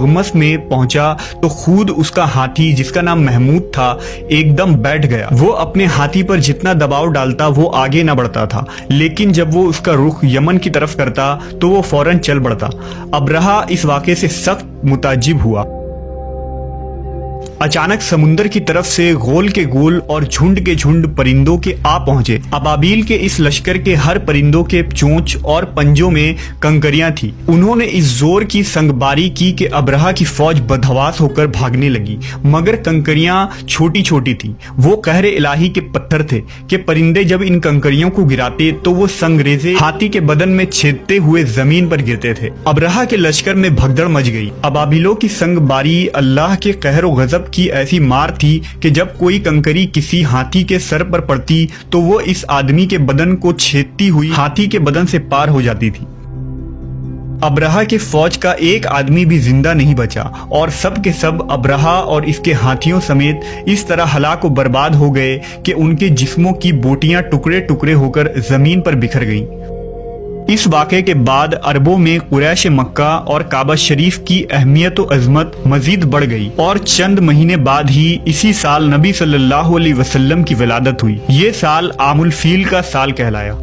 मुगमस में पहुंचा तो खुद उसका हाथी जिसका नाम महमूद था एकदम बैठ गया। वो अपने हाथी पर जितना दबाव डालता वो आगे न बढ़ता था, लेकिन जब वो उसका रुख यमन की तरफ करता तो वो फौरन चल पड़ता। अब्रहा इस वाक़े से सख्त मुताज्जिब हुआ। अचानक समुंदर की तरफ से गोल के गोल और झुंड के झुंड परिंदों के आ पहुंचे। अबाबील के इस लश्कर के हर परिंदों के चोंच और पंजों में कंकरियां थी। उन्होंने इस जोर की संगबारी की कि अब्रहा की फौज बदहवास होकर भागने लगी, मगर कंकरियां छोटी छोटी थी। वो कहरे इलाही के पत्थर थे कि परिंदे जब इन कंकरियों को गिराते तो वो संगरेजे हाथी के बदन में छेदते हुए जमीन पर गिरते थे। अब्रहा के लश्कर में भगदड़ मच गई। अबाबिलों की संगबारी अल्लाह के कहर व गजब की ऐसी मार थी कि जब कोई कंकरी किसी हाथी के सर पर पड़ती तो वो इस आदमी के बदन को छेदती हुई हाथी के बदन से पार हो जाती थी। अब्रहा के फौज का एक आदमी भी जिंदा नहीं बचा और सब के सब अब्रहा और इसके हाथियों समेत इस तरह हलाक व बर्बाद हो गए कि उनके जिस्मों की बोटियां टुकड़े टुकड़े होकर जमीन पर बिखर गईं। इस वाक़े के बाद अरबों में कुरैश मक्का और काबा शरीफ की अहमियत व अजमत मजीद बढ़ गई और चंद महीने बाद ही इसी साल नबी सल्लल्लाहु अलैहि वसल्लम की विलादत हुई। ये साल आमुल फील का साल कहलाया।